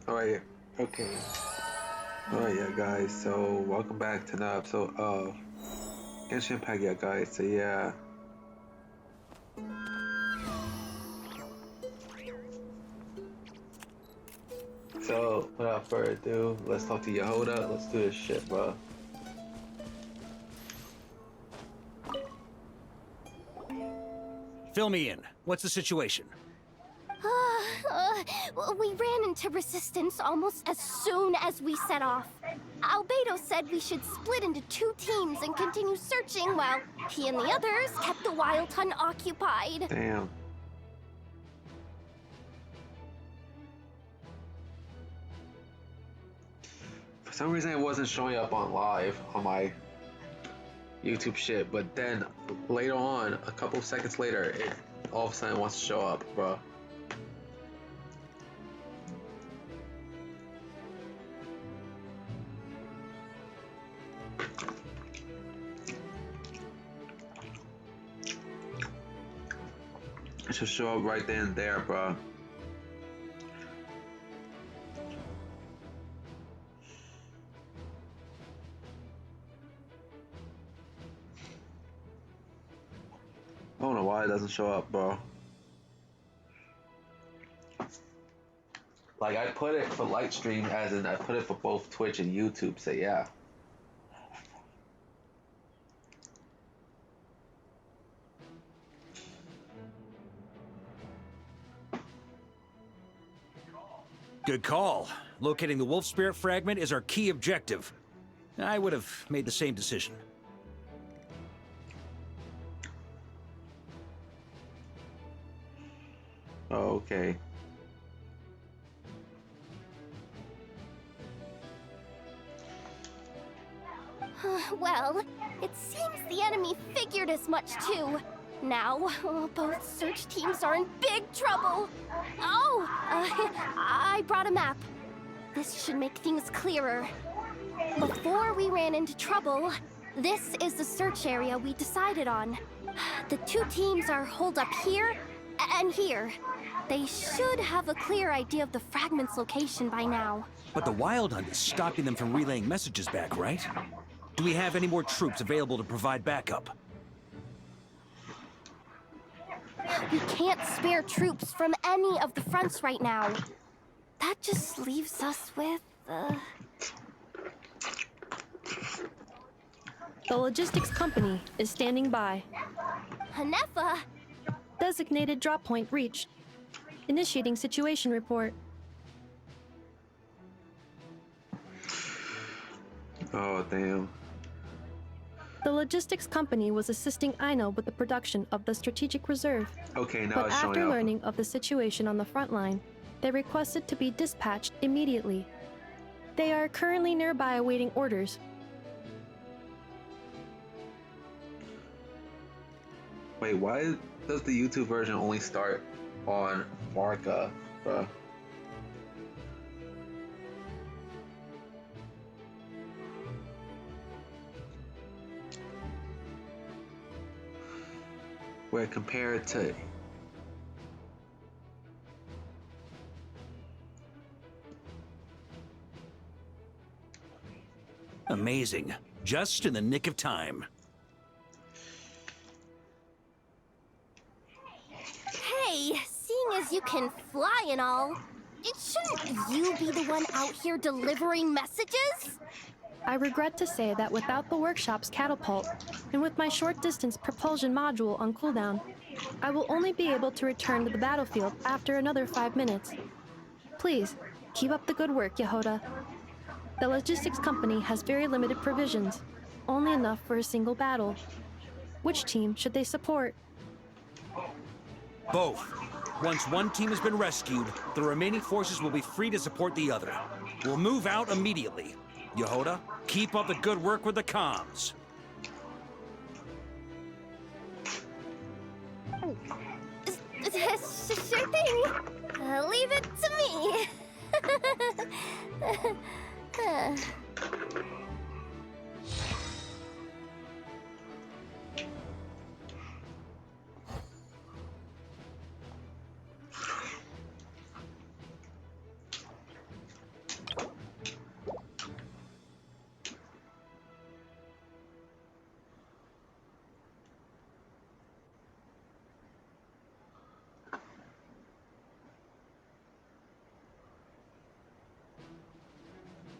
Alright, okay. Alright, yeah, guys, so welcome back to another episode of Genshin Impact, yeah, guys. So, yeah. So, without further ado, let's talk to Yehoda. Let's do this shit, bro. Fill me in. What's the situation? We ran into resistance almost as soon as we set off. Albedo said we should split into two teams and continue searching while he and the others kept the Wild Hunt occupied. Damn. For some reason, it wasn't showing up on live on my YouTube shit, but then later on, a couple of seconds later, it all of a sudden wants to show up, bro. It should show up right then and there, bro. I don't know why it doesn't show up, bro. Like, I put it for light stream, as in I put it for both Twitch and YouTube, so yeah. Good call. Locating the Wolf Spirit fragment is our key objective. I would have made the same decision. Oh, okay. Well, it seems the enemy figured as much too. Now, both search teams are in big trouble. Oh, I brought a map. This should make things clearer. Before we ran into trouble, this is the search area we decided on. The two teams are holed up here and here. They should have a clear idea of the fragment's location by now. But the Wild Hunt is stopping them from relaying messages back, right? Do we have any more troops available to provide backup? We can't spare troops from any of the fronts right now. That just leaves us with, The logistics company is standing by. Hanefa. Designated drop point reached. Initiating situation report. Oh, damn. The logistics company was assisting Aino with the production of the strategic reserve. Okay, now But it's showing after up. learning of the situation on the front line, they requested to be dispatched immediately. They are currently nearby awaiting orders. Wait, why does the YouTube version only start on Marca, bro? Where compared to Amazing. Just in the nick of time. Hey, seeing as you can fly and all, shouldn't you be the one out here delivering messages? I regret to say that without the workshop's catapult, and with my short-distance propulsion module on cooldown, I will only be able to return to the battlefield after another 5 minutes. Please, keep up the good work, Yehoda. The logistics company has very limited provisions, only enough for a single battle. Which team should they support? Both. Once one team has been rescued, the remaining forces will be free to support the other. We'll move out immediately. Yehoda, keep up the good work with the comms. Sure thing. Leave it to me.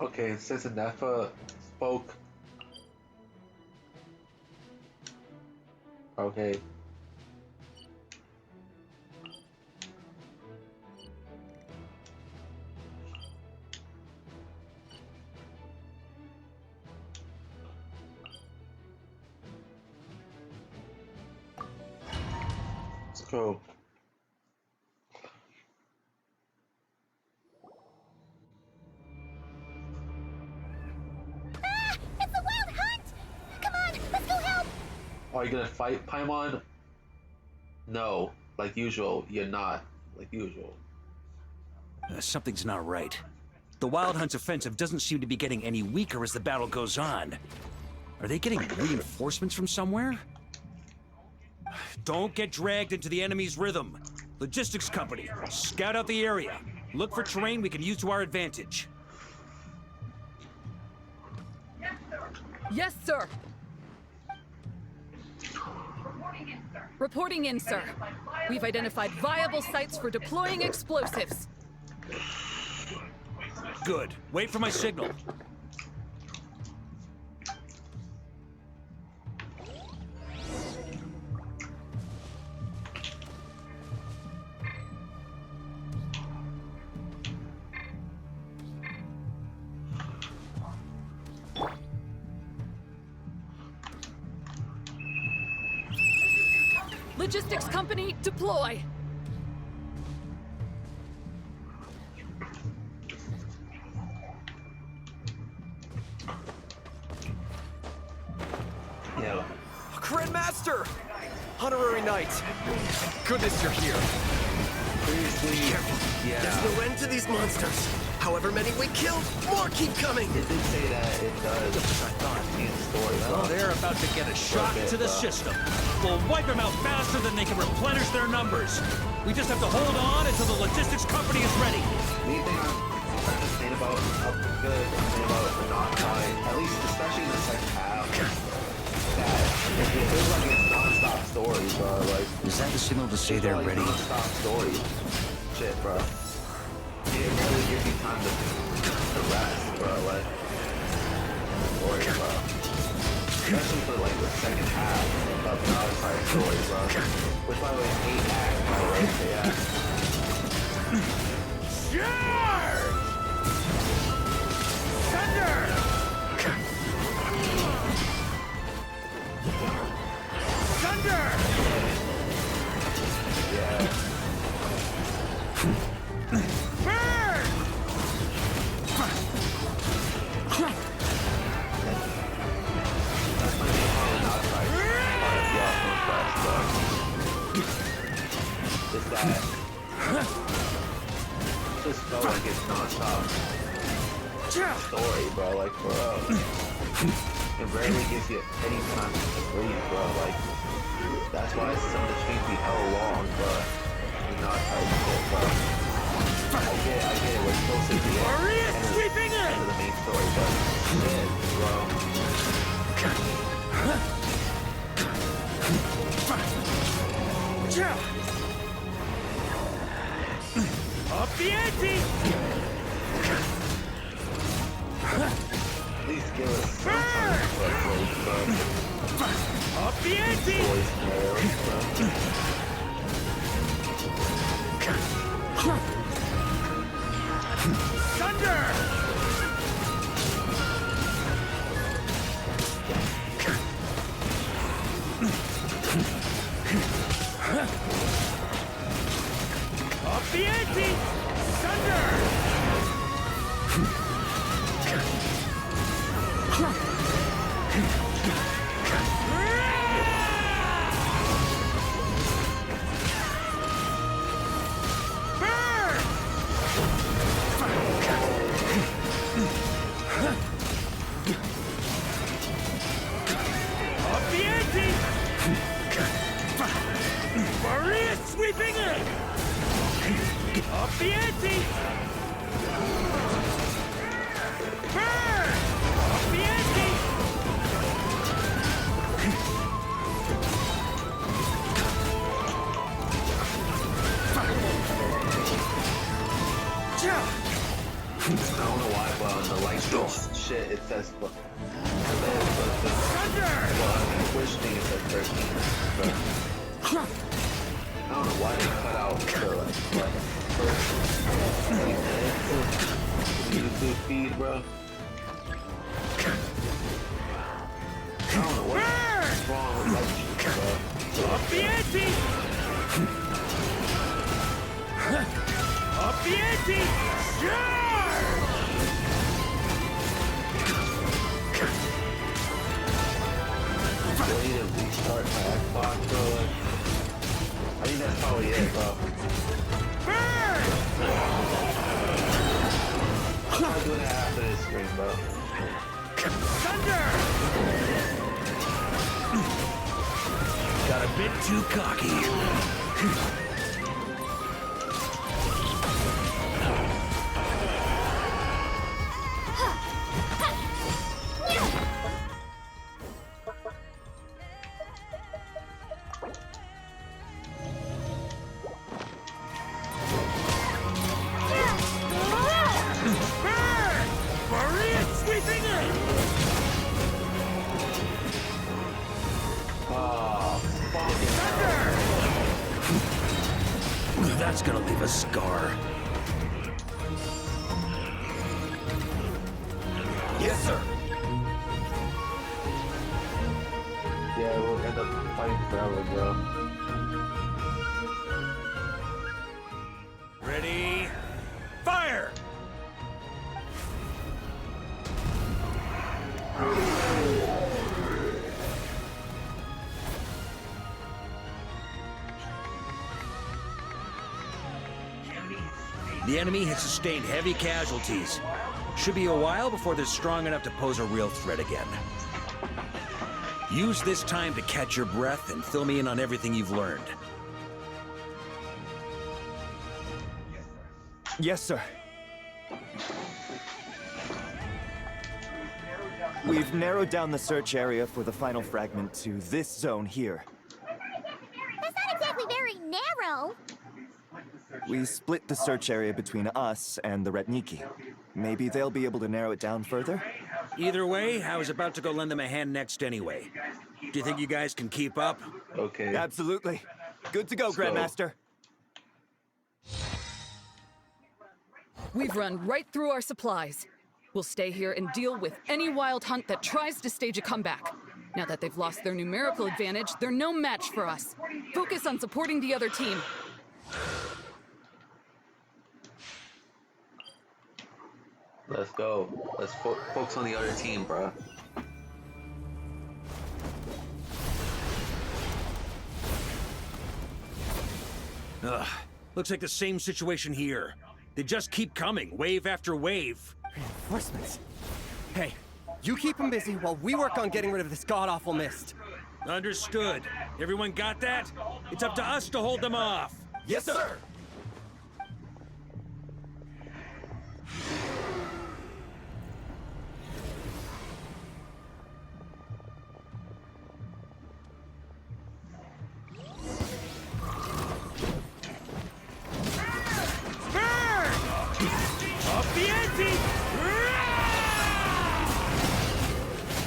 Okay, since Nefa spoke. Okay. Let's go. Ah! It's a wild hunt! Come on, let's go help! Are you gonna fight Paimon? No. Like usual, you're not. Like usual. Something's not right. The Wild Hunt's offensive doesn't seem to be getting any weaker as the battle goes on. Are they getting reinforcements from somewhere? Don't get dragged into the enemy's rhythm. Logistics company, scout out the area. Look for terrain we can use to our advantage. Yes, sir. Reporting in, sir. We've identified viable sites for deploying explosives. Good. Wait for my signal. Logistics company, deploy. Yeah. Master! Honorary Knight! Goodness you're here. Previously, yeah. There's no end to these monsters. However many we kill, more keep coming! It did say that it does. I thought in the story. Well, they're about to get a shock to the system. We'll wipe them out faster than they can replenish their numbers. We just have to hold on until the logistics company is ready. The thing I'm trying to say about how good I'm saying about not trying, at least especially in the second half, that it feels like it's non-stop story, bro. Like, Is that the signal to say they're like ready? non-stop story. Shit, bro. It really gives you time to rest, bro. Like, story, bro. Especially for like the second half of the outside story, bro. Which by the way is 8 acts, by the way. So, yeah. Thunder! Thunder! Yeah. Burn! That's my main problem in outside part of the Arsenal Quest, bro. Is that it just felt like it's non-stop story, bro. Like, bro. It rarely gives you any time to breathe, bro. Like, that's why some of the streams be hella long, but you're not tight shit, bro. I get it, we're supposed to be end of the main story, but shit, bro. Up the ante! At least give us some time to break, bro. Up the ante! Boys and arrows, bro. Thunder! Up the ante! Thunder! Maria sweeping in! Up the ante! Burn! Up the ante! I don't know why, but on the light says, but Twitch thing says 13. But I don't know why they cut out the first 20 minutes of YouTube feed, bro. I don't know what's wrong with that shit, bro. Up the ante! Up the ante! Sure! I need to restart my Xbox, bro. I think that's probably it, bro. I'm not doing it after this stream, bro. Thunder! Got a bit too cocky. That's gonna leave a scar. Yes, sir. Yeah, we'll end up fighting forever, bro. Ready? Fire! The enemy has sustained heavy casualties. Should be a while before they're strong enough to pose a real threat again. Use this time to catch your breath and fill me in on everything you've learned. Yes, sir. We've narrowed down the search area for the final fragment to this zone here. That's not exactly very narrow. We split the search area between us and the Retniki. Maybe they'll be able to narrow it down further? Either way, I was about to go lend them a hand next anyway. Do you think you guys can keep up? Okay. Absolutely. Good to go, Let's go. Grandmaster. We've run right through our supplies. We'll stay here and deal with any wild hunt that tries to stage a comeback. Now that they've lost their numerical advantage, they're no match for us. Focus on supporting the other team. Let's go. Let's focus on the other team, bro. Ugh. Looks like the same situation here. They just keep coming, wave after wave. Reinforcements. Hey, you keep them busy while we work on getting rid of this god-awful mist. Understood. Everyone got that? It's up to us to hold them off. Yes, sir! Up the ante!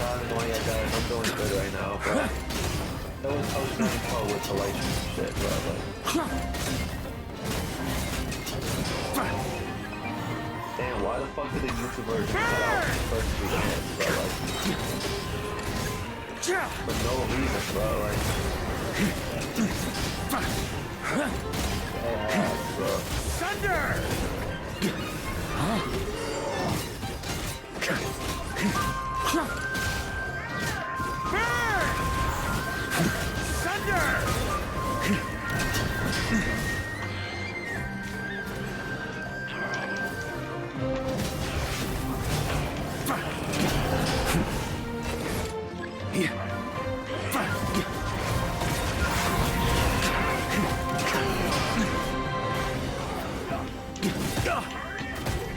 Annoying, guys. I'm doing good right now, bro. I was trying to call with the light shit, bro. Damn, why the fuck did the YouTubers cut out the first 3 minutes, bro? Like, for no reason, bro. Like, yeah, bro. Thunder!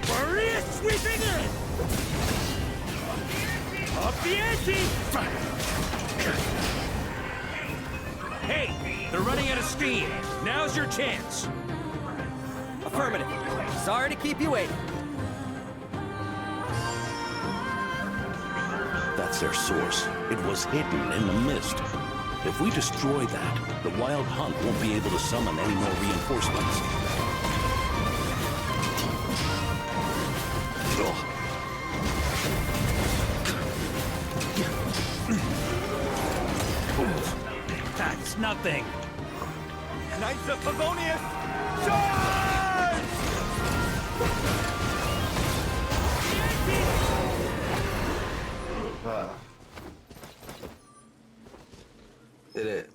Maria sweeping in! Up the ante! Hey, they're running out of steam. Now's your chance. Affirmative. Sorry to keep you waiting. That's their source. It was hidden in the mist. If we destroy that, the Wild Hunt won't be able to summon any more reinforcements. Ugh. That's nothing. Knights of Favonius, charge! Did it.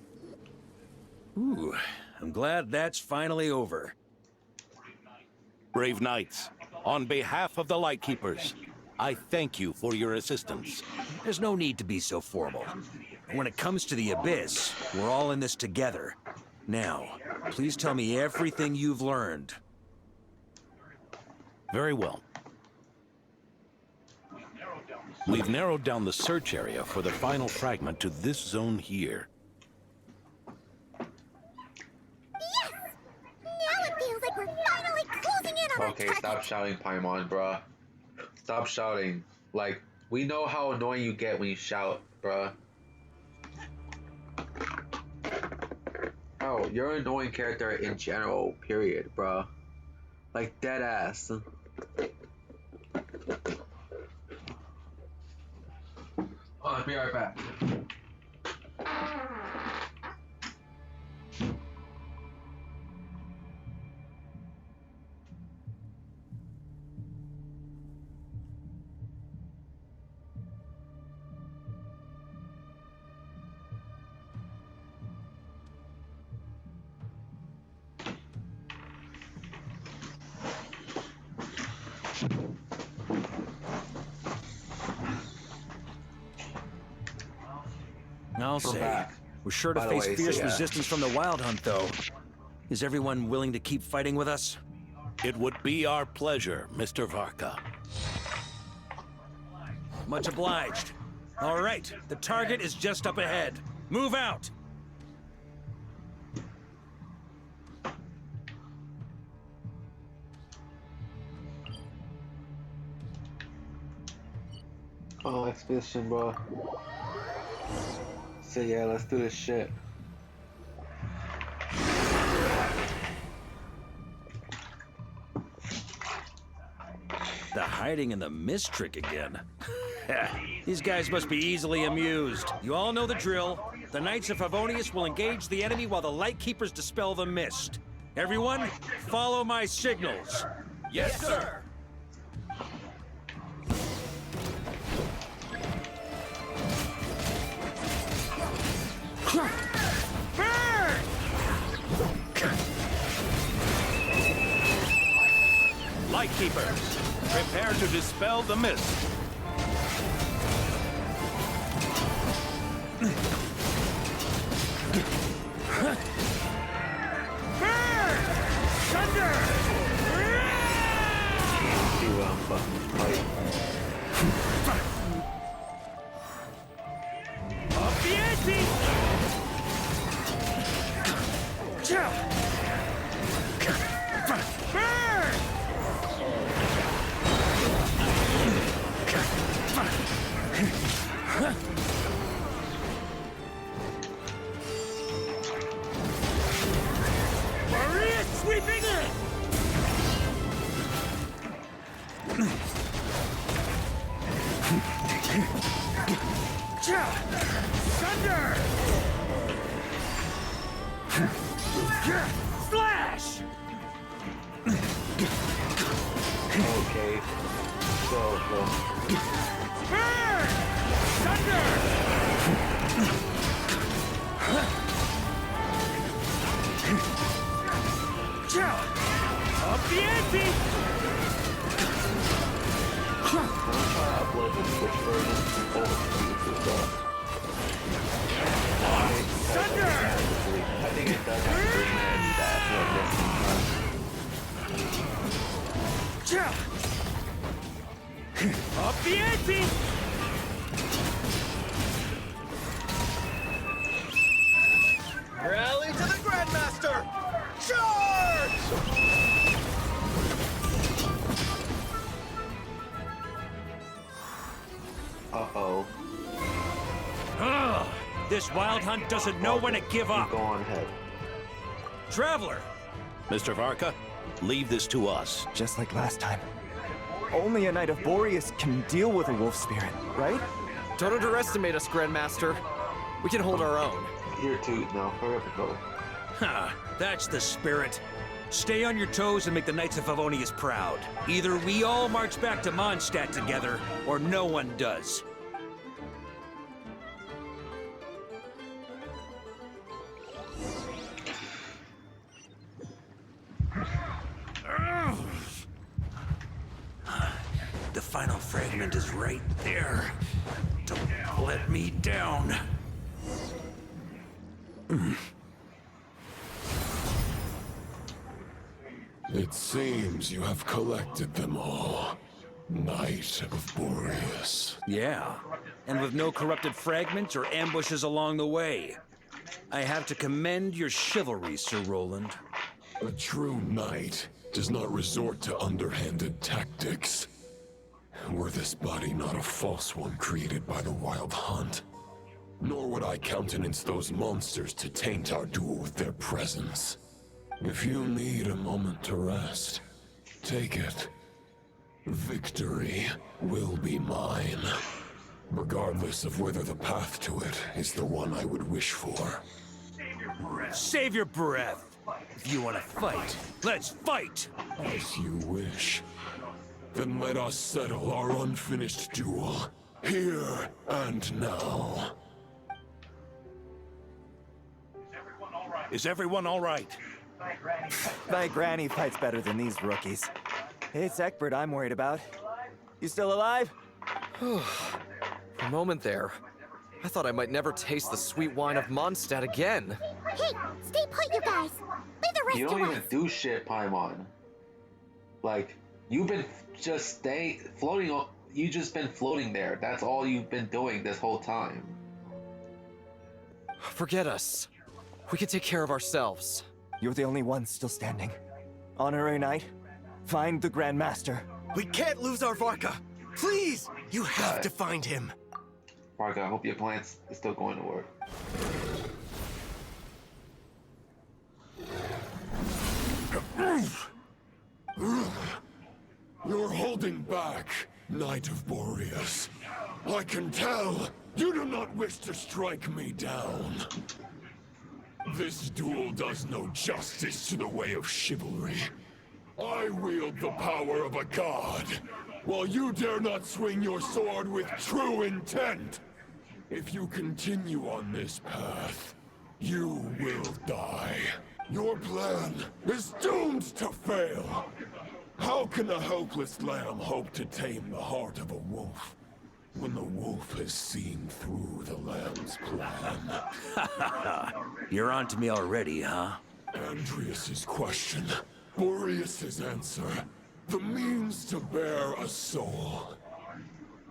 Ooh, I'm glad that's finally over. Brave Knights, on behalf of the Lightkeepers, I thank you for your assistance. There's no need to be so formal. When it comes to the Abyss, we're all in this together. Now, please tell me everything you've learned. Very well. We've narrowed down the search area for the final fragment to this zone here. Yes! Now it feels like we're finally closing in on our Okay, target. stop shouting, Paimon, bruh. Stop shouting. Like, we know how annoying you get when you shout, bruh. Oh, you're an annoying character in general, period, bruh. Like, dead ass. I'll be right back. I'll say, back. we're sure to By the face way, so fierce yeah. resistance from the Wild Hunt, though. Is everyone willing to keep fighting with us? It would be our pleasure, Mr. Varka. Much obliged. All right, the target is just up ahead. Move out! Oh, expedition, bro. So yeah, let's do this shit. The hiding in the mist trick again. These guys must be easily amused. You all know the drill. The Knights of Favonius will engage the enemy while the Lightkeepers dispel the mist. Everyone, follow my signals. Yes, sir! Lightkeepers, prepare to dispel the mist. See what I'm fucking fighting. Up the ante! Burn! Maria sweeping in! Thunder! Slash! Okay. Go. Burn! Thunder! Up the ante! I'm trying to upload the Switch version over to YouTube, though. Thunder! I think it does have 3 minutes that Up the ante! Rally to the Grandmaster! Charge! Uh-oh. This wild hunt doesn't know when to give up. Go on ahead. Traveler! Mr. Varka, leave this to us. Just like last time. Only a Knight of Boreas can deal with a wolf spirit, right? Don't underestimate us, Grandmaster. We can hold our own. Here too, now hurry up and go. Ha! That's the spirit. Stay on your toes and make the Knights of Favonius proud. Either we all march back to Mondstadt together, or no one does. The final fragment is right there. Don't let me down. It seems you have collected them all. Knight of Boreas. Yeah, and with no corrupted fragments or ambushes along the way. I have to commend your chivalry, Sir Roland. A true knight does not resort to underhanded tactics. Were this body not a false one created by the Wild Hunt, nor would I countenance those monsters to taint our duel with their presence. If you need a moment to rest, take it. Victory will be mine, regardless of whether the path to it is the one I would wish for. Save your breath. If you want to fight, let's fight! As you wish. Then let us settle our unfinished duel, here and now. Is everyone all right? My granny fights better than these rookies. It's Egbert I'm worried about. You still alive? For a moment there, I thought I might never taste the sweet wine of Mondstadt again. Hey, stay put, you guys. Leave the rest You to don't us. even do shit, Paimon. Like, you've been just floating. You just been floating there. That's all you've been doing this whole time. Forget us. We can take care of ourselves. You're the only one still standing. Honorary Knight, find the Grand Master. We can't lose our Varka! Please! You have to find him! Varka, I hope your plans is still going to work. You're holding back, Knight of Boreas. I can tell you do not wish to strike me down. This duel does no justice to the way of chivalry. I wield the power of a god, while you dare not swing your sword with true intent. If you continue on this path, you will die. Your plan is doomed to fail. How can a helpless lamb hope to tame the heart of a wolf when the wolf has seen through the lamb's plan? You're on to me already, huh? Andreas's question, Boreas's answer, the means to bear a soul.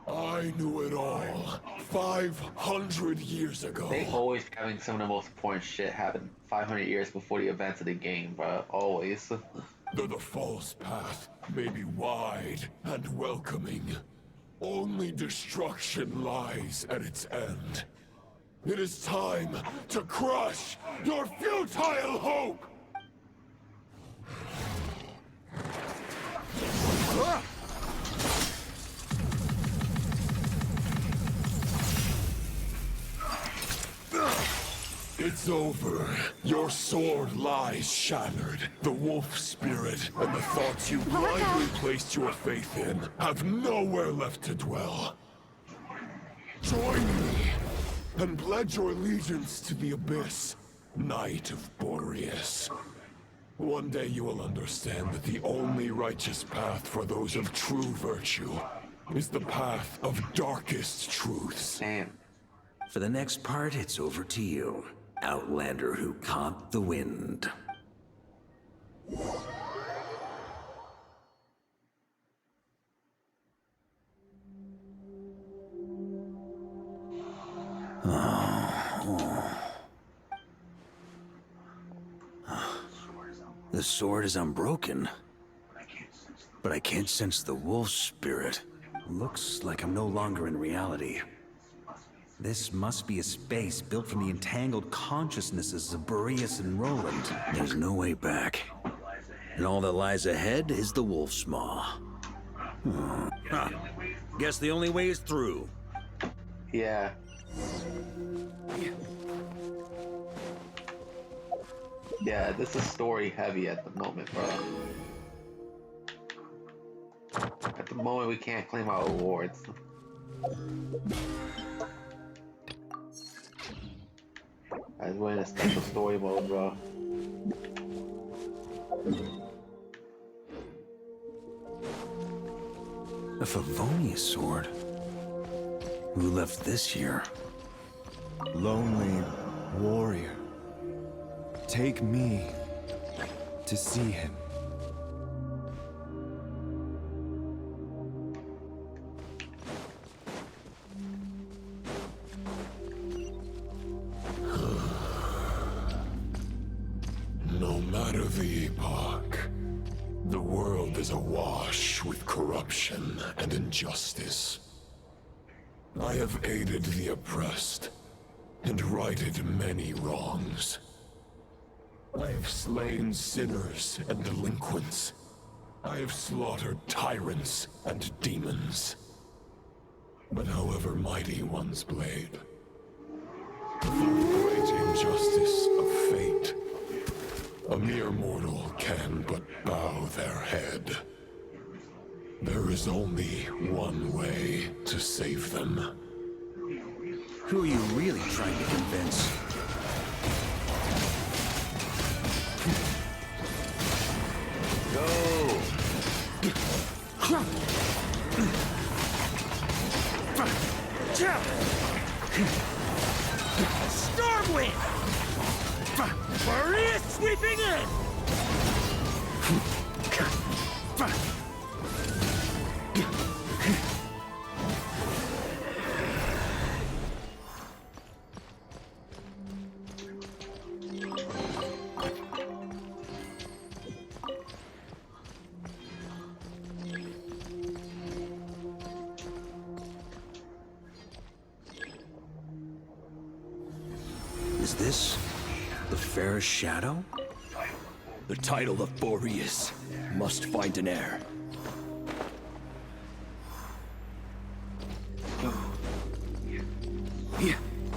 I knew it all 500 years ago. They always having some of the most important shit happen 500 years before the events of the game, bro. Always. Though the false path may be wide and welcoming, only destruction lies at its end. It is time to crush your futile hope! It's over. Your sword lies shattered. The wolf spirit and the thoughts you blindly placed your faith in have nowhere left to dwell. Join me and pledge your allegiance to the abyss, Knight of Boreas. One day you will understand that the only righteous path for those of true virtue is the path of darkest truths. Damn. For the next part, it's over to you, Outlander who caught the wind. The sword is unbroken, but I can't sense the wolf spirit. Looks like I'm no longer in reality. This must be a space built from the entangled consciousnesses of Boreas and Roland. There's no way back. And all that lies ahead is the Wolf's Maw. Huh. Guess the only way is through. Yeah. Yeah, this is story heavy at the moment, bro. At the moment, we can't claim our awards. I was in a special story mode, bro. A Favonius sword? Who left this here? Lonely warrior. Take me to see him. No matter the epoch, the world is awash with corruption and injustice. I have aided the oppressed and righted many wrongs. I have slain sinners and delinquents. I have slaughtered tyrants and demons. But however mighty one's blade, for the great injustice of fate, a mere mortal can but bow their head. There is only one way to save them. Who are you really trying to convince? Go! Stormwind! Boreas sweeping in! Is this the fairest shadow? The title of Boreas must find an heir.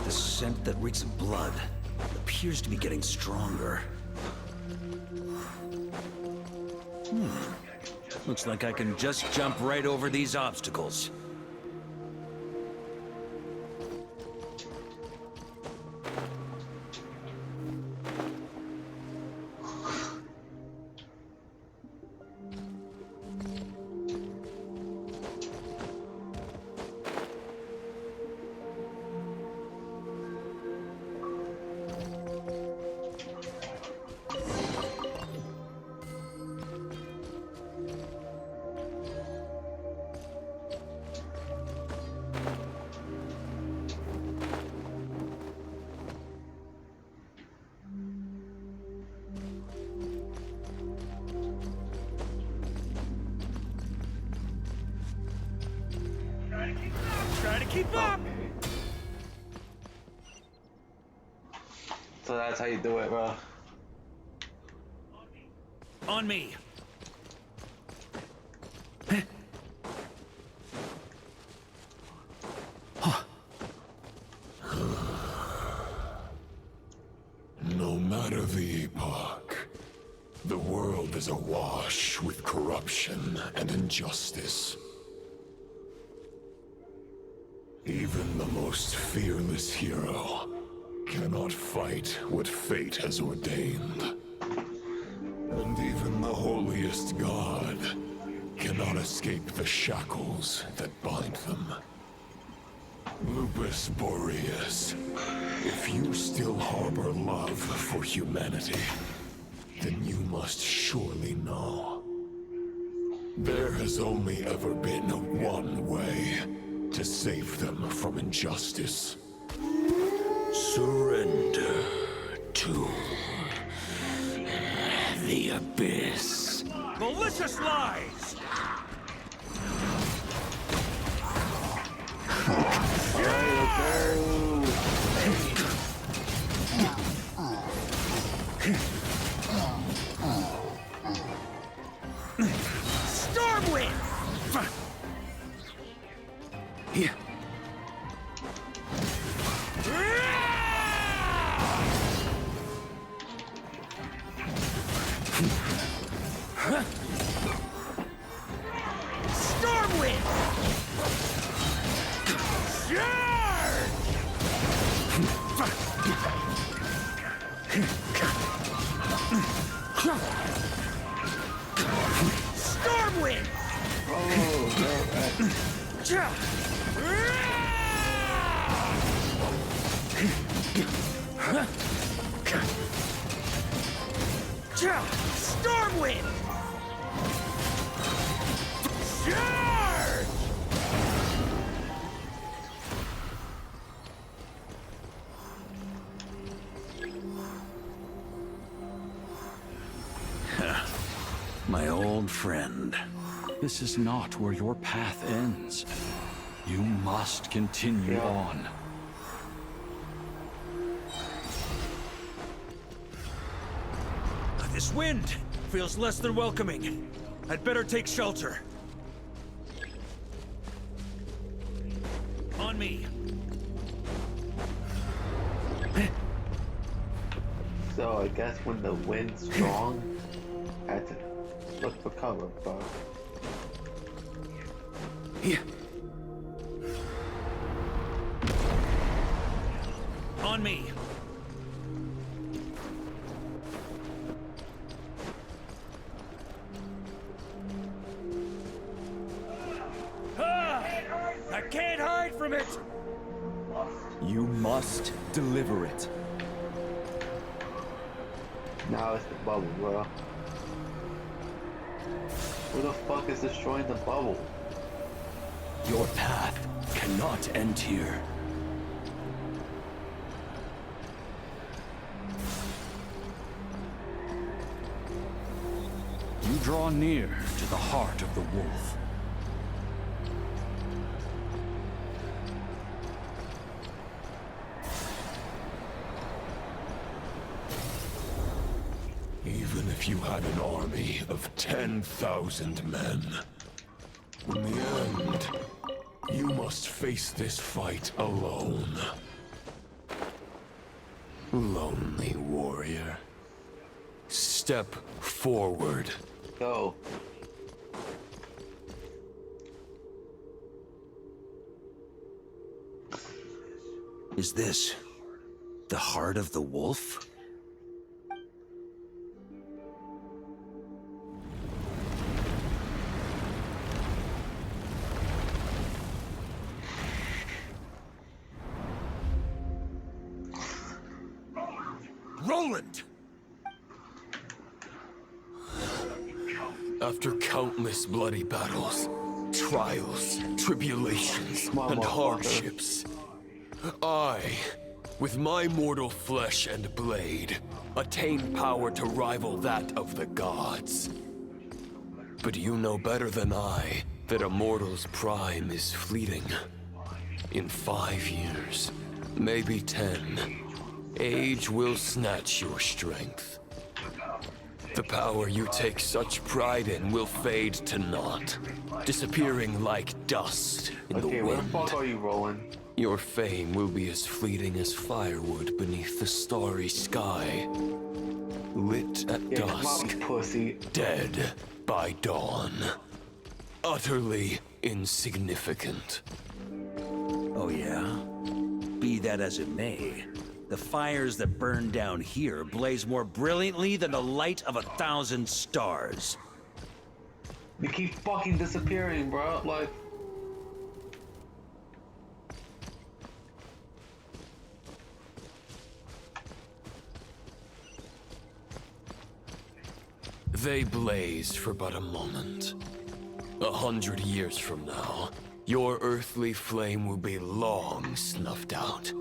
The scent that reeks of blood appears to be getting stronger. Looks like I can just jump right over these obstacles. Try to keep up! So that's how you do it, bro. On me! No matter the epoch, the world is awash with corruption and injustice. Even the most fearless hero cannot fight what fate has ordained. And even the holiest god cannot escape the shackles that bind them. Lupus Boreas, if you still harbor love for humanity, then you must surely know. There has only ever been one way to save them from injustice. Surrender to the abyss. Malicious lies! Alright, okay. Stormwind! Charge! My old friend. This is not where your path ends. You must continue on. This wind feels less than welcoming. I'd better take shelter. On me. So I guess when the wind's strong, I had to look for cover, but... Here. On me. I can't hide from it! You must deliver it. Now it's the bubble, bro. Who the fuck is destroying the bubble? Your path cannot end here. You draw near to the heart of the wolf. Even if you had an army of 10,000 men, in the end, you must face this fight alone. Lonely warrior. Step forward. Go. Is this the heart of the wolf? Roland! After countless bloody battles, trials, tribulations, and hardships, I, with my mortal flesh and blade, attained power to rival that of the gods. But you know better than I that a mortal's prime is fleeting. In 5 years, maybe 10, age will snatch your strength. The power you take such pride in will fade to naught, disappearing like dust in the Okay, where the wind. fuck are you, Roland? Your fame will be as fleeting as firewood beneath the starry sky. Lit at Yeah, come dusk, on, pussy. dead by dawn. Utterly insignificant. Oh yeah? Be that as it may, the fires that burn down here blaze more brilliantly than the light of 1,000 stars. You keep fucking disappearing, bro. Like... They blaze for but a moment. 100 years from now, your earthly flame will be long snuffed out.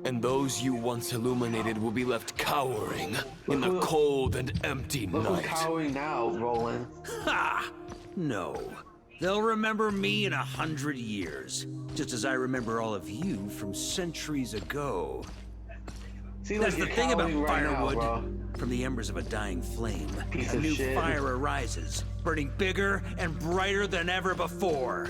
And those you once illuminated will be left cowering in the cold and empty Look who's night. cowering now, Roland. Ha! No. They'll remember me in 100 years, just as I remember all of you from centuries ago. See, That's like, the you're thing about cowering right now, firewood. bro. From the embers of a dying flame, Piece a of new shit. fire arises, burning bigger and brighter than ever before.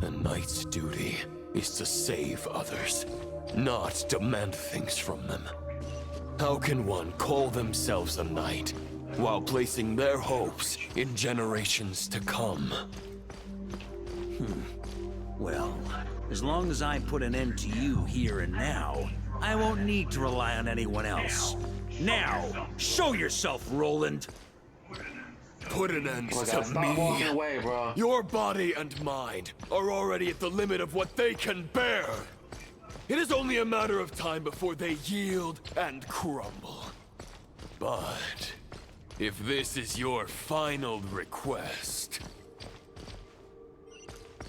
A knight's duty is to save others, not demand things from them. How can one call themselves a knight while placing their hopes in generations to come? Well, as long as I put an end to you here and now, I won't need to rely on anyone else. Now, show yourself, Roland! Put an end Oh my to God, stop walking me. away, bro. Your body and mind are already at the limit of what they can bear. It is only a matter of time before they yield and crumble. But if this is your final request...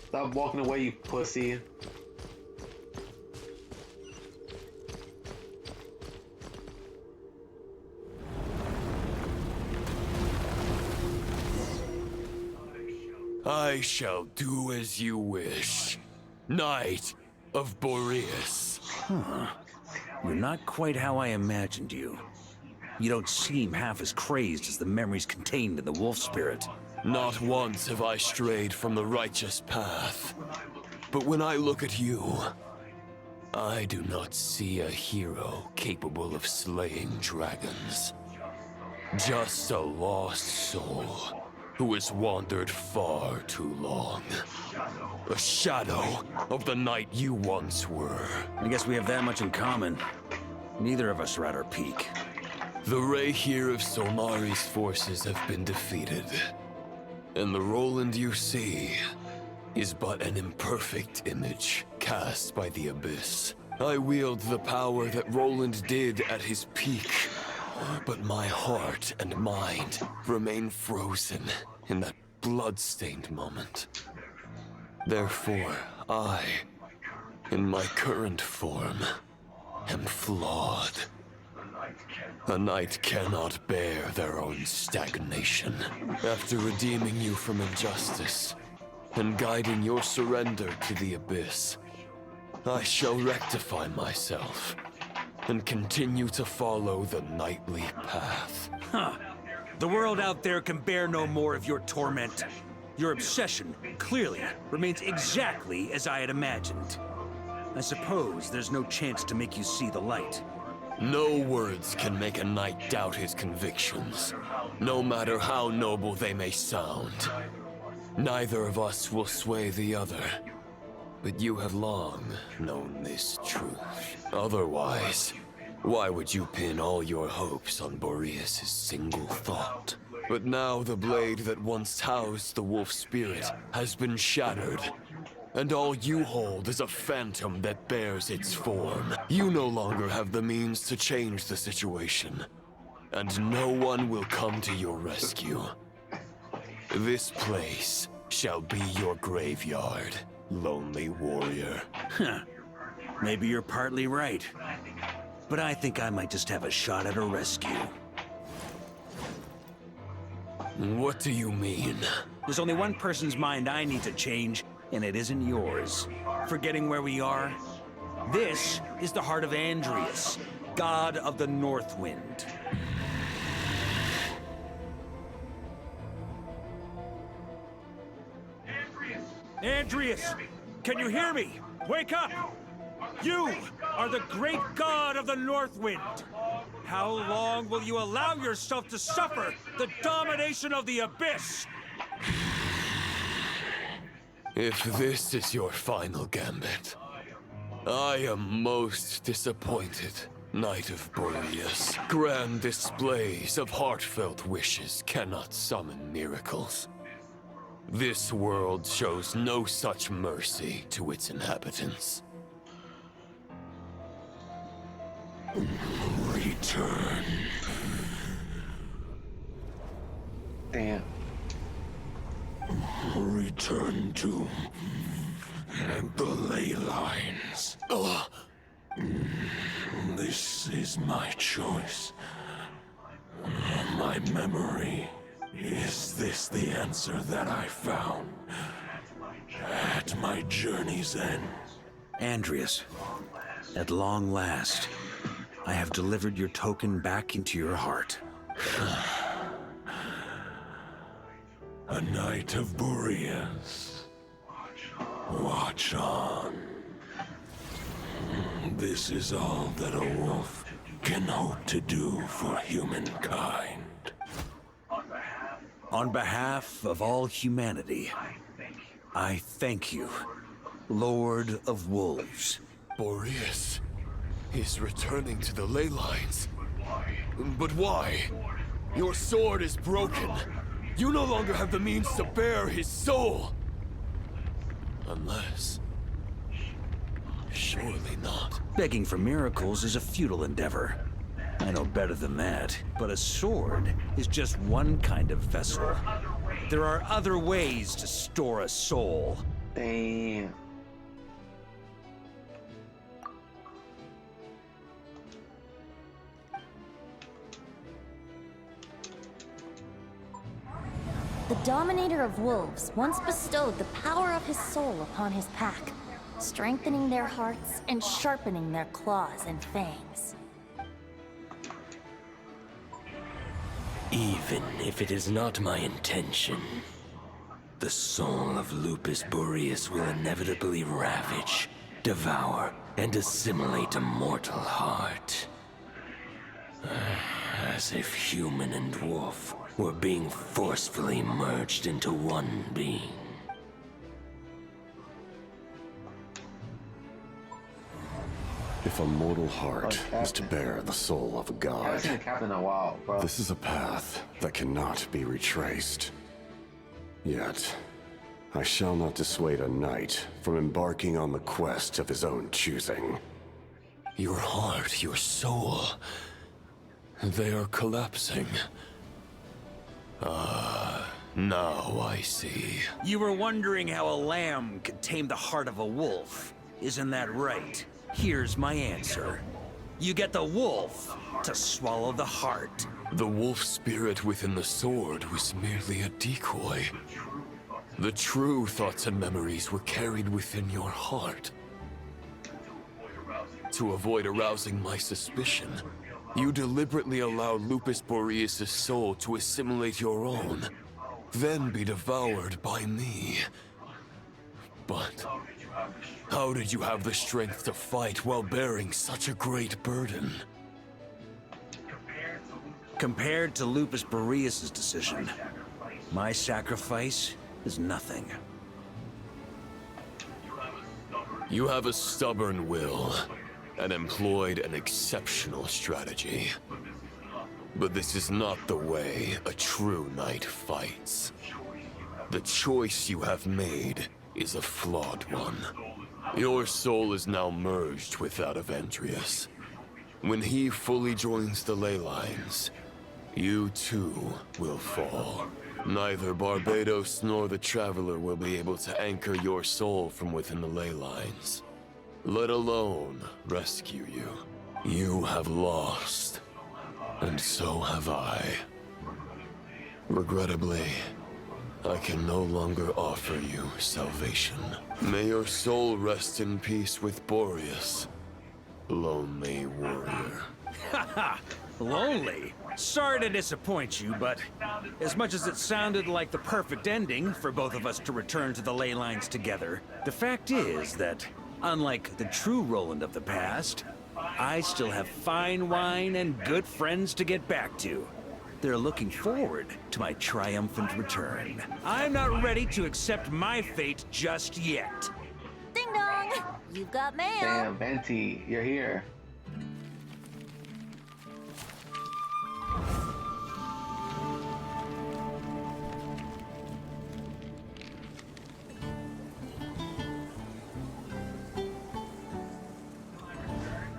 Stop walking away, you pussy. I shall do as you wish. Knight of Boreas. You're not quite how I imagined you. You don't seem half as crazed as the memories contained in the wolf spirit. Not once have I strayed from the righteous path. But when I look at you, I do not see a hero capable of slaying dragons. Just a lost soul who has wandered far too long. A shadow of the knight you once were. I guess we have that much in common. Neither of us are at our peak. The ray here of Solmari's forces have been defeated. And the Roland you see is but an imperfect image cast by the Abyss. I wield the power that Roland did at his peak, but my heart and mind remain frozen in that blood-stained moment. Therefore, I, in my current form, am flawed. A knight cannot bear their own stagnation. After redeeming you from injustice and guiding your surrender to the Abyss, I shall rectify myself and continue to follow the knightly path. The world out there can bear no more of your torment. Your obsession, clearly, remains exactly as I had imagined. I suppose there's no chance to make you see the light. No words can make a knight doubt his convictions, no matter how noble they may sound. Neither of us will sway the other, but you have long known this truth. Otherwise, why would you pin all your hopes on Boreas' single thought? But now the blade that once housed the wolf spirit has been shattered, and all you hold is a phantom that bears its form. You no longer have the means to change the situation, and no one will come to your rescue. This place shall be your graveyard, lonely warrior. Maybe you're partly right. But I think I might just have a shot at a rescue. What do you mean? There's only one person's mind I need to change, and it isn't yours. Forgetting where we are? This is the heart of Andrias, god of the North Wind. Andrias! Can you hear me? Wake up! You are the great god of the North Wind! How long will you allow yourself to suffer the domination of the Abyss? If this is your final gambit, I am most disappointed, Knight of Boreas. Grand displays of heartfelt wishes cannot summon miracles. This world shows no such mercy to its inhabitants. Return. Damn. Return to the ley lines. This is my choice. My memory. Is this the answer that I found at my journey's end? Andrias, at long last, I have delivered your token back into your heart. A Knight of Boreas. Watch on. This is all that a wolf can hope to do for humankind. On behalf of all humanity, I thank you, Lord of Wolves. Boreas is returning to the ley lines. But why? Your sword is broken. You no longer have the means to bear his soul. Unless... surely not. Begging for miracles is a futile endeavor. I know better than that, but a sword is just one kind of vessel. There are other ways to store a soul. Damn. The Dominator of Wolves once bestowed the power of his soul upon his pack, strengthening their hearts and sharpening their claws and fangs. Even if it is not my intention, the soul of Lupus Boreas will inevitably ravage, devour, and assimilate a mortal heart. As if human and wolf were being forcefully merged into one being. If a mortal heart is to bear the soul of a I haven't god, seen the captain in a while, bro. this is a path that cannot be retraced. Yet, I shall not dissuade a knight from embarking on the quest of his own choosing. Your heart, your soul... they are collapsing. Now I see. You were wondering how a lamb could tame the heart of a wolf. Isn't that right? Here's my answer. You get the wolf to swallow the heart. The wolf spirit within the sword was merely a decoy. The true thoughts and memories were carried within your heart. To avoid arousing my suspicion, you deliberately allowed Lupus Boreas' soul to assimilate your own, then be devoured by me. But how did you have the strength to fight while bearing such a great burden? Compared to Lupus Boreas' decision, my sacrifice is nothing. You have a stubborn will, and employed an exceptional strategy. But this is not the way a true knight fights. The choice you have made is a flawed one. Your soul is now merged with that of Andreas. When he fully joins the ley lines, you too will fall. Neither Barbados nor the Traveler will be able to anchor your soul from within the ley lines, let alone rescue you. You have lost, and so have I. Regrettably, I can no longer offer you salvation. May your soul rest in peace with Boreas, lonely warrior. Haha, lonely? Sorry to disappoint you, but as much as it sounded like the perfect ending for both of us to return to the ley lines together, the fact is that, unlike the true Roland of the past, I still have fine wine and good friends to get back to. They're looking forward to my triumphant return. I'm not ready to accept my fate just yet. Ding dong! You've got mail! Damn, Venti, you're here.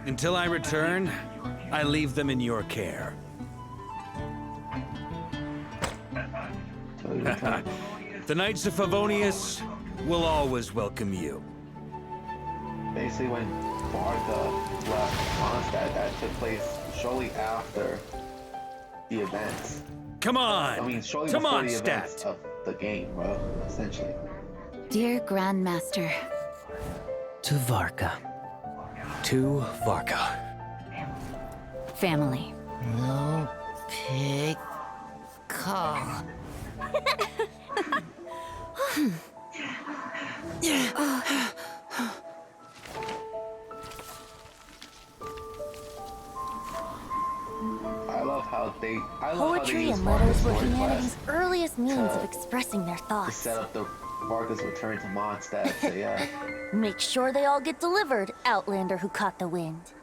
Until I return, I leave them in your care. The Knights of Favonius will always welcome you. Basically, when Varga left Mondstadt, that took place shortly after the events. Come on! I mean, shortly Come before on, the events Stat! of the game, bro, essentially. Dear Grandmaster, To Varka. To Varka. family. No pig call. I love how they Poetry use and letters were Marcus' word humanity's quest earliest means of expressing their to thoughts. set up the Marcus return to Mondstadt. So yeah. Make sure they all get delivered, Outlander who caught the wind.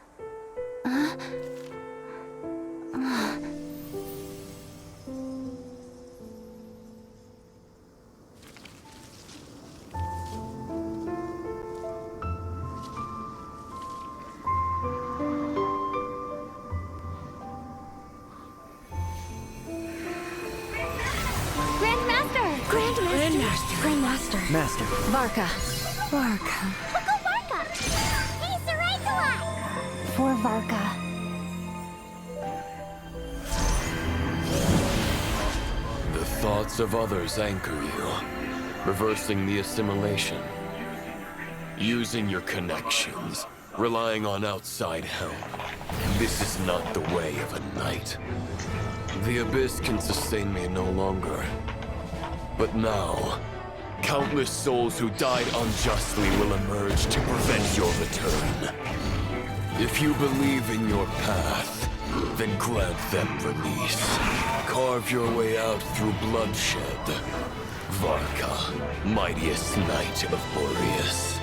Grandmaster! Grandmaster! Grandmaster! Master. Varka. Varka. Uncle Varka! He's the right one! For Varka. The thoughts of others anchor you, reversing the assimilation. Using your connections, relying on outside help. This is not the way of a knight. The Abyss can sustain me no longer. But now, countless souls who died unjustly will emerge to prevent your return. If you believe in your path, then grant them release. Carve your way out through bloodshed. Varka, mightiest knight of Boreas.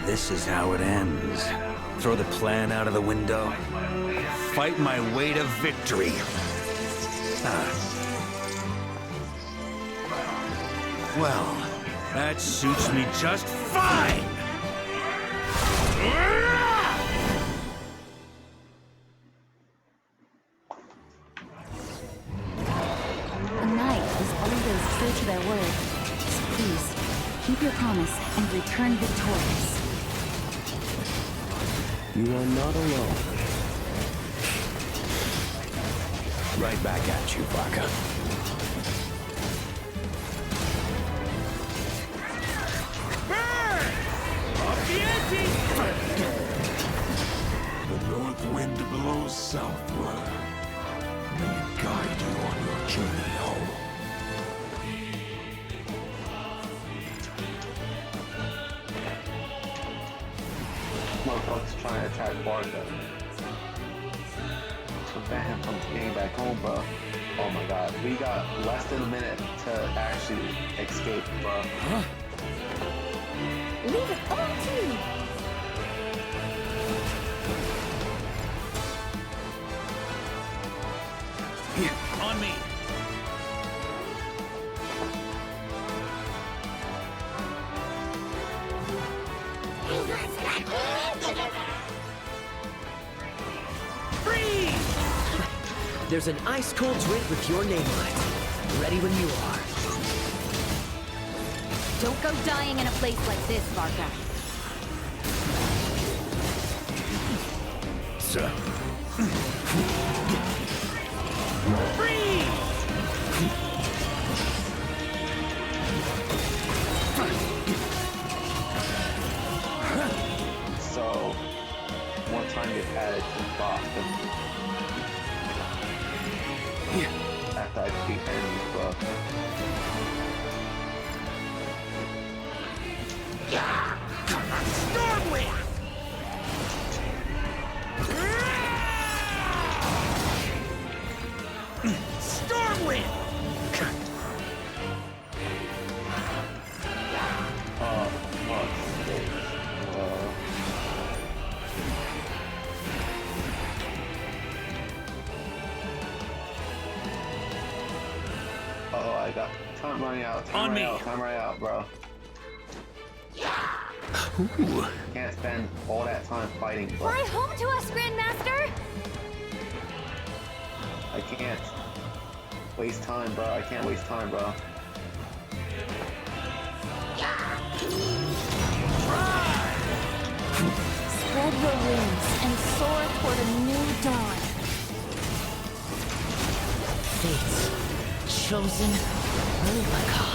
This is how it ends. Throw the plan out of the window. Fight my way to victory. Well, that suits me just fine! A knight is always true to their word. So please, keep your promise and return victorious. You are not alone. Right back at you, Varka. The north wind blows southward. May it guide you on your journey home. Motherfuckers trying to attack Varka. Prevent him from getting back home, bro. Oh my god, we got less than a minute to actually escape, bro. Huh? Leave it all to me. On me! There's an ice-cold drink with your name on it. Ready when you are. Don't go dying in a place like this, Varka. So, more time gets added to Boston. After I defeat enemies, bro. Stormwind! Stormwind! Oh, I got time running out. Time running out, bro. Ooh. Can't spend all that time fighting, bro. Fly home to us, Grandmaster! I can't waste time, bro. I can't waste time, bro. Spread your wings and soar toward a new dawn. Fate's chosen Varka.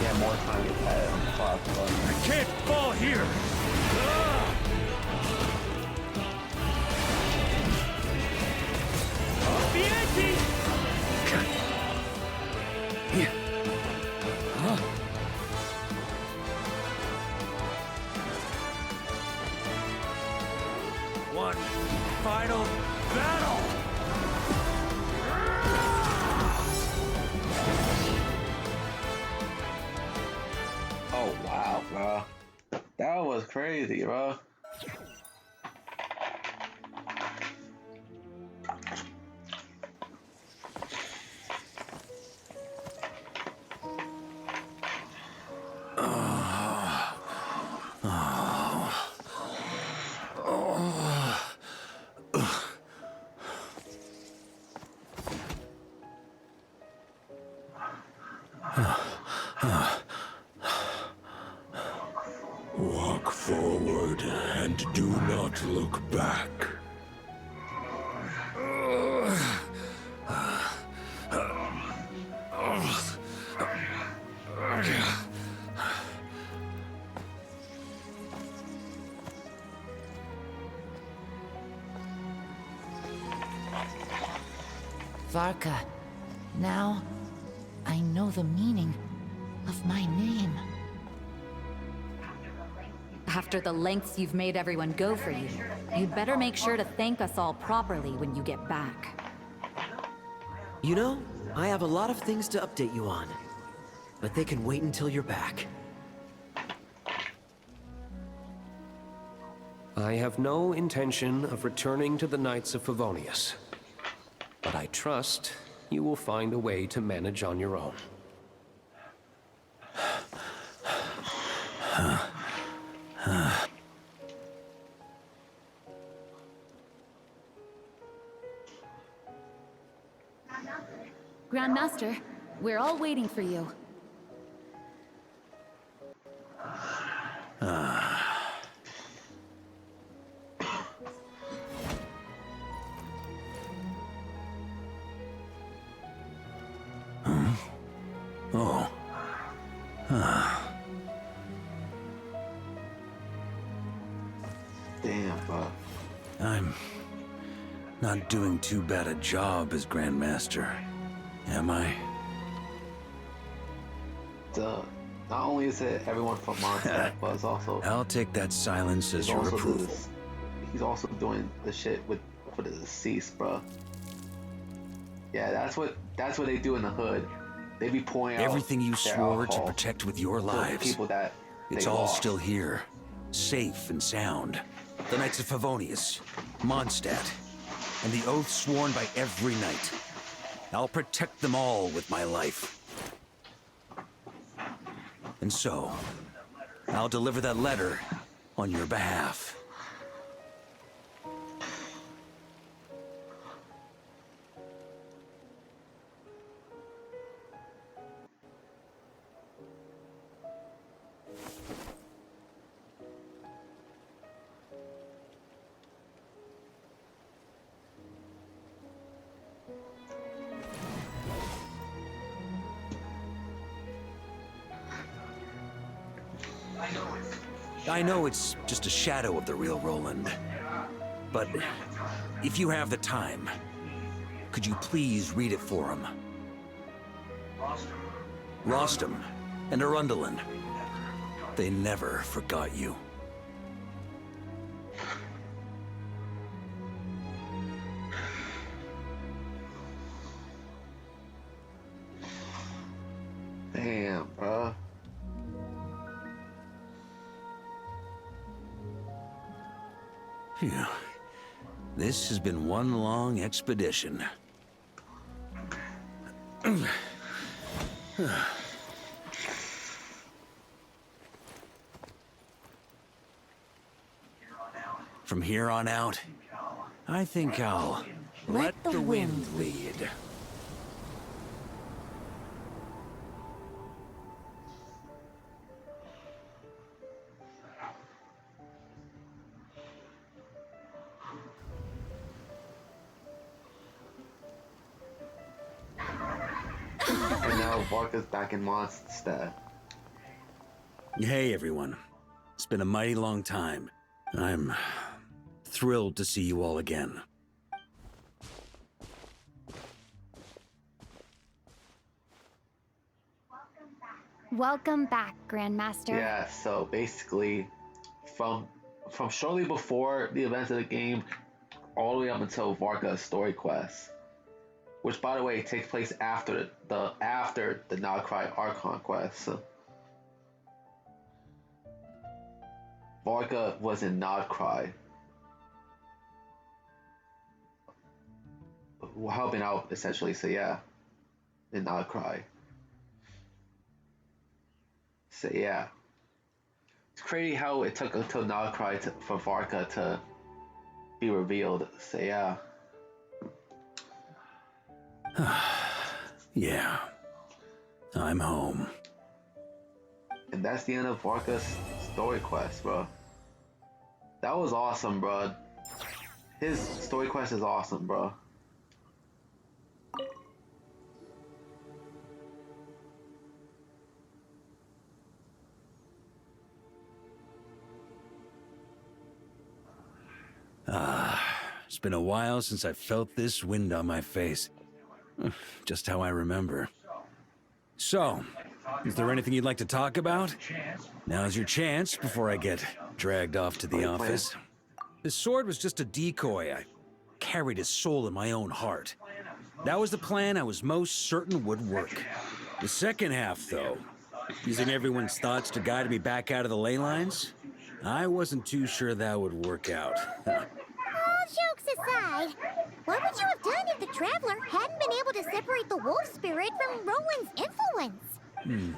Yeah, more time gets added on the clock, bro. I can't fall here! was crazy, bro. Walk forward and do not look back. Varka, now I know the meaning of my name. After the lengths you've made everyone go for you, you'd better make sure to thank us all properly when you get back. You know, I have a lot of things to update you on, but they can wait until you're back. I have no intention of returning to the Knights of Favonius, but I trust you will find a way to manage on your own. Grandmaster, we're all waiting for you. Oh. Damn, bro. I'm not doing too bad a job as Grandmaster, am I? Not only is it everyone from Mondstadt, but it's also... I'll take that silence as your approval. He's also doing the shit for the deceased, bro. Yeah, that's what they do in the hood. They be pouring out Everything you their swore to alcohol protect with your to the lives. people that It's they all lost. still here, safe and sound. The Knights of Favonius, Mondstadt, and the oath sworn by every knight. I'll protect them all with my life. And so, I'll deliver that letter on your behalf. I know it's just a shadow of the real Roland, but if you have the time, could you please read it for him? Rostam and Arundelen, they never forgot you. Damn, bro. Phew. This has been one long expedition. From here on out, I think I'll let the wind lead. And now Varka's back in Mondstadt. Hey everyone. It's been a mighty long time. I'm thrilled to see you all again. Welcome back, Grandmaster. Yeah, so basically, from shortly before the events of the game, all the way up until Varka's story quest, which by the way takes place after the Nagcry Archon quest. So Varka was in Nodcry, helping out essentially. So yeah, in Nodcry. So yeah, it's crazy how it took until Nodcry for Varka to be revealed. So yeah. Yeah, I'm home. And that's the end of Varka's story quest, bro. That was awesome, bro. His story quest is awesome, bro. It's been a while since I felt this wind on my face. Just how I remember. So, is there anything you'd like to talk about? Now's your chance before I get dragged off to the office. This sword was just a decoy. I carried his soul in my own heart. That was the plan I was most certain would work. The second half, though, using everyone's thoughts to guide me back out of the ley lines, I wasn't too sure that would work out. All jokes aside, what would you have done if the Traveler hadn't been able to separate the wolf spirit from Roland's influence?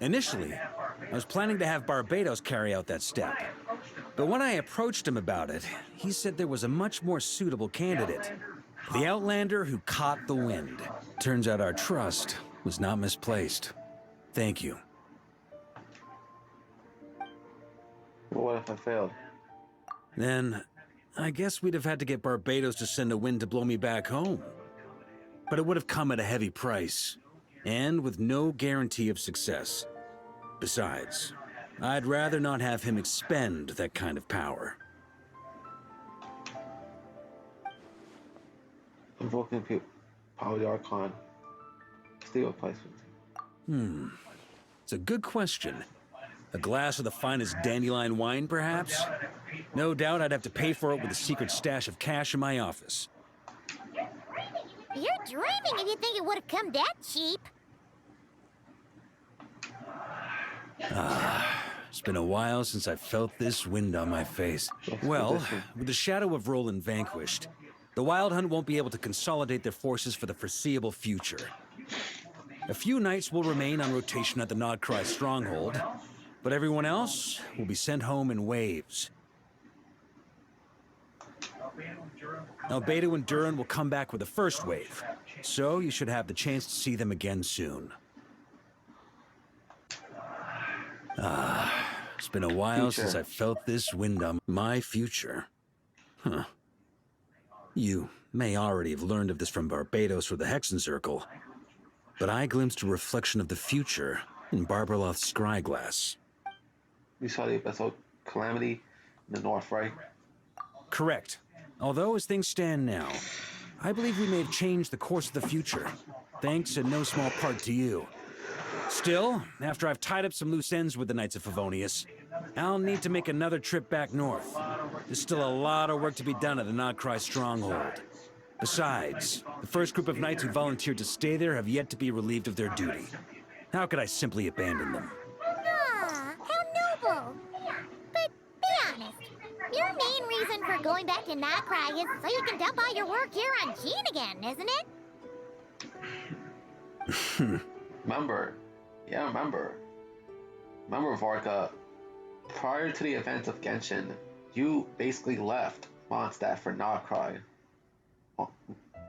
Initially, I was planning to have Barbados carry out that step. But when I approached him about it, he said there was a much more suitable candidate. The Outlander who caught the wind. Turns out our trust was not misplaced. Thank you. Well, what if I failed? Then, I guess we'd have had to get Barbados to send a wind to blow me back home. But it would have come at a heavy price, and with no guarantee of success. Besides, I'd rather not have him expend that kind of power. Invoking power of the Archon. Steel replacement. It's a good question. A glass of the finest dandelion wine, perhaps? No doubt I'd have to pay for it with a secret stash of cash in my office. You're dreaming if you think it would have come that cheap. It's been a while since I felt this wind on my face. Well, with the shadow of Roland vanquished, the Wild Hunt won't be able to consolidate their forces for the foreseeable future. A few knights will remain on rotation at the Nodcry stronghold, but everyone else will be sent home in waves. Albedo and Duran will come back with the first wave, so you should have the chance to see them again soon. It's been a while since I felt this wind on my future. Huh. You may already have learned of this from Barbados or the Hexen Circle, but I glimpsed a reflection of the future in Barbarloth's scryglass. You saw the episode Calamity in the North, right? Correct. Although, as things stand now, I believe we may have changed the course of the future, thanks in no small part to you. Still, after I've tied up some loose ends with the Knights of Favonius, I'll need to make another trip back north. There's still a lot of work to be done at the Nodcry stronghold. Besides, the first group of knights who volunteered to stay there have yet to be relieved of their duty. How could I simply abandon them? Ah, how noble. But be honest, your main reason for going back to Nodcry is so you can dump all your work here on Gene again, isn't it? Remember, Varka, prior to the events of Genshin, you basically left Mondstadt for Nodcry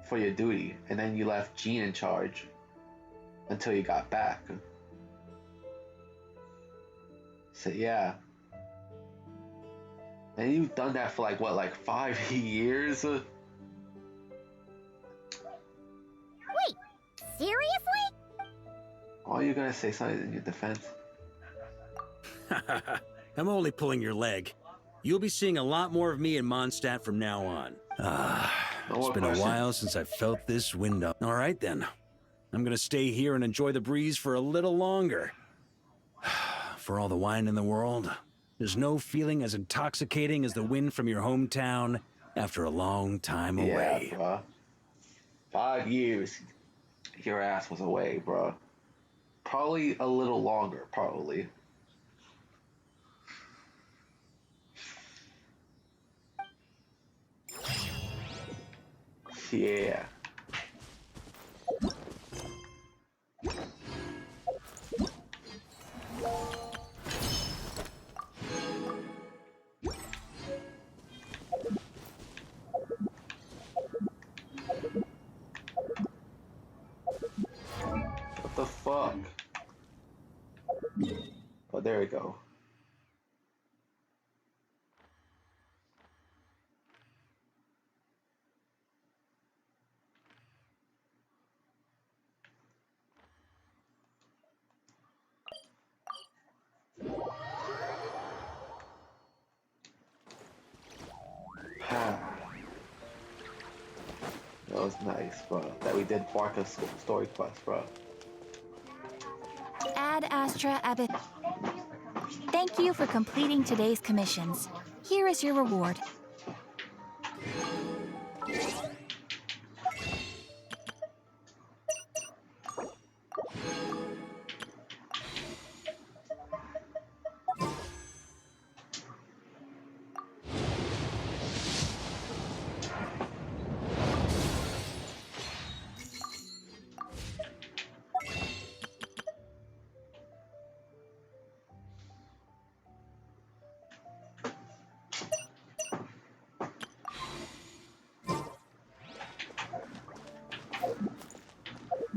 for your duty, and then you left Jean in charge until you got back. So yeah. And you've done that for like 5 years? Wait, seriously? Are you gonna say something in your defense? I'm only pulling your leg. You'll be seeing a lot more of me in Mondstadt from now on. It's been a while since I felt this wind up. All right then. I'm gonna stay here and enjoy the breeze for a little longer. For all the wine in the world, there's no feeling as intoxicating as the wind from your hometown after a long time away. Yeah, bro. 5 years, your ass was away, bro. Probably a little longer, probably. Yeah. What the fuck? Oh, there we go. That was nice, bro. That we did Barca's story quest, bro. Ad Astra Abyss. Thank you for completing today's commissions. Here is your reward.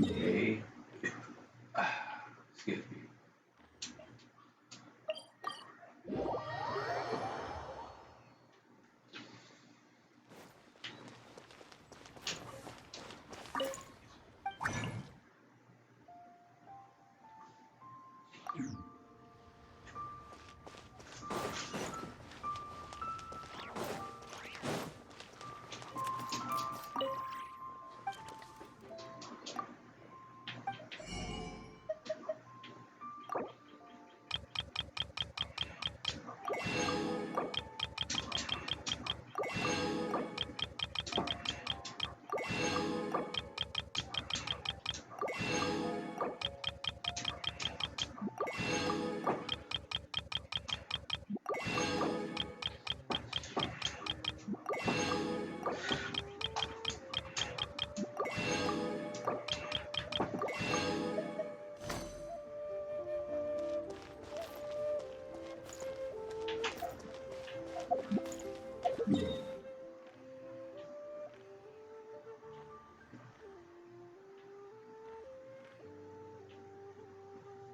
Okay. Excuse me.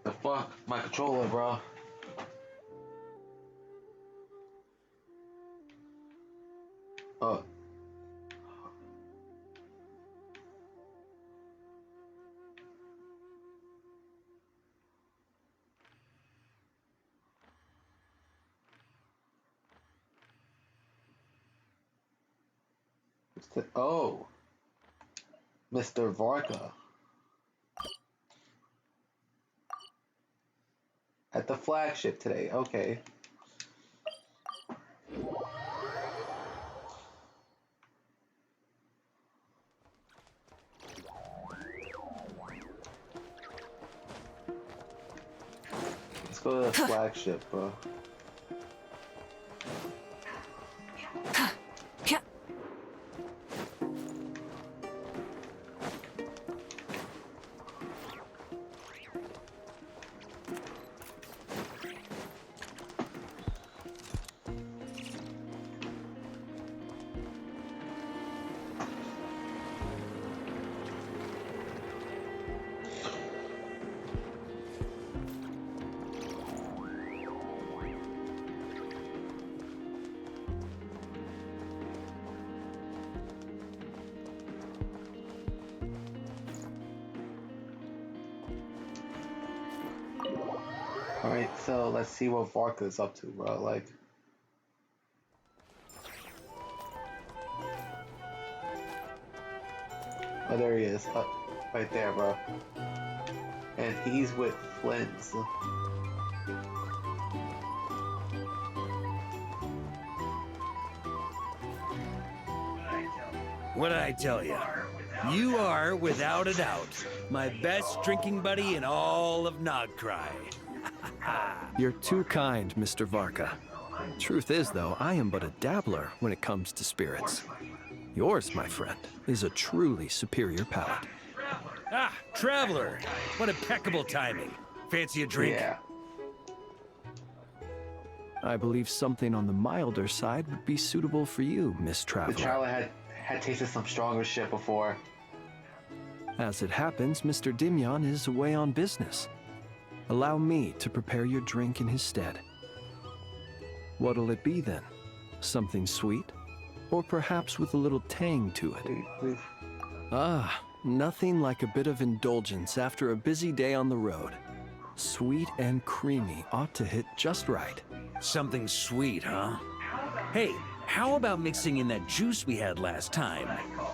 The fuck? My controller, bro. Oh. Oh. Mr. Varka. At the flagship today, okay. Let's go to the flagship, bro. Alright, so let's see what Varka's up to, bro. Like, oh, there he is. Right there, bro. And he's with Flynn's. What'd I tell you? You are, without a doubt, my best drinking buddy in all of Nogcry. You're too kind, Mr. Varka. Truth is, though, I am but a dabbler when it comes to spirits. Yours, my friend, is a truly superior palate. Ah, Traveler! What impeccable timing. Fancy a drink? Yeah. I believe something on the milder side would be suitable for you, Miss The Traveler. Traveler had tasted some stronger shit before. As it happens, Mr. Dimyon is away on business. Allow me to prepare your drink in his stead. What'll it be then? Something sweet? Or perhaps with a little tang to it? Please. Ah, nothing like a bit of indulgence after a busy day on the road. Sweet and creamy ought to hit just right. Something sweet, huh? Hey, how about mixing in that juice we had last time?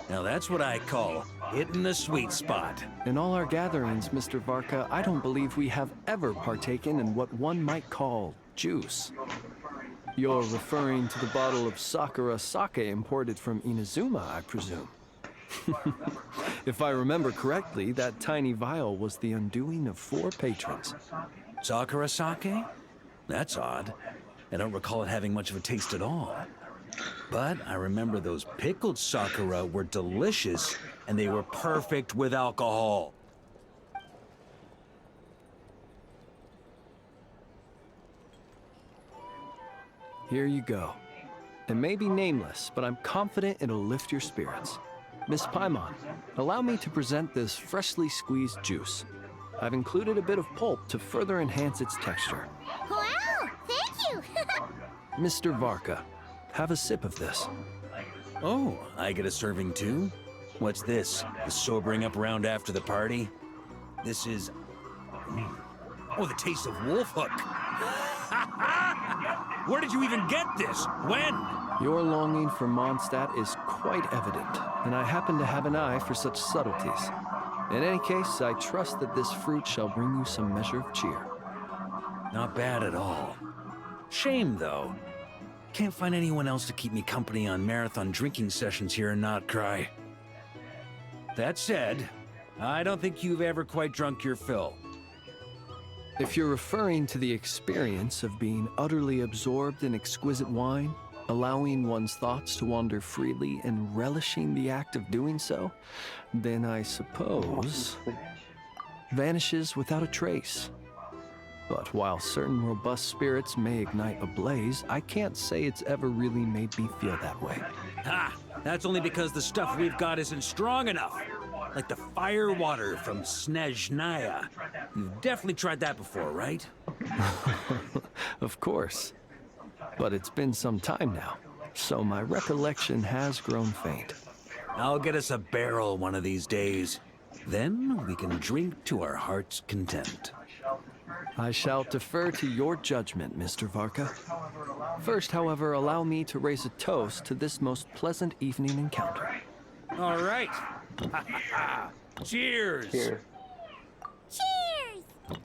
Now that's what I call hitting the sweet spot. In all our gatherings, Mr. Varka, I don't believe we have ever partaken in what one might call juice. You're referring to the bottle of Sakura sake imported from Inazuma, I presume. If I remember correctly, that tiny vial was the undoing of 4 patrons. Sakura sake? That's odd. I don't recall it having much of a taste at all. But I remember those pickled Sakura were delicious, and they were perfect with alcohol. Here you go. It may be nameless, but I'm confident it'll lift your spirits. Miss Paimon, allow me to present this freshly squeezed juice. I've included a bit of pulp to further enhance its texture. Wow, thank you! Mr. Varka, have a sip of this. Oh, I get a serving too? What's this? The sobering up round after the party? This is... Oh, the taste of Wolfhook! Where did you even get this? When? Your longing for Mondstadt is quite evident, and I happen to have an eye for such subtleties. In any case, I trust that this fruit shall bring you some measure of cheer. Not bad at all. Shame, though. Can't find anyone else to keep me company on marathon drinking sessions here in Notcry. That said, I don't think you've ever quite drunk your fill. If you're referring to the experience of being utterly absorbed in exquisite wine, allowing one's thoughts to wander freely and relishing the act of doing so, then I suppose vanishes without a trace. But while certain robust spirits may ignite a blaze, I can't say it's ever really made me feel that way. Ha! That's only because the stuff we've got isn't strong enough. Like the fire water from Snezhnaya. You've definitely tried that before, right? Of course. But it's been some time now, so my recollection has grown faint. I'll get us a barrel one of these days. Then we can drink to our heart's content. I shall defer to your judgment, Mr. Varka. First, however, allow me to raise a toast to this most pleasant evening encounter. All right. Cheers! Cheers. Cheers!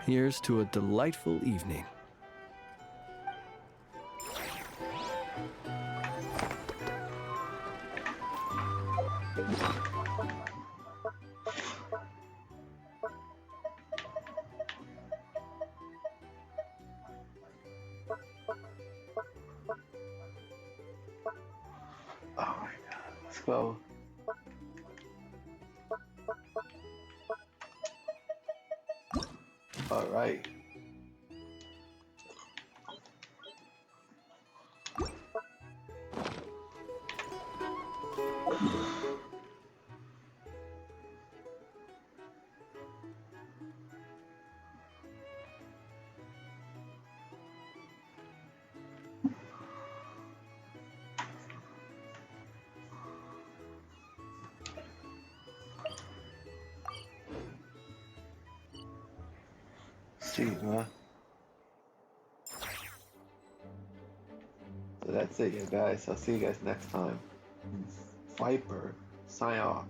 Here's to a delightful evening. Oh my god, let's go. All right. Jeez, man. So that's it, you guys. I'll see you guys next time. Viper, sign off.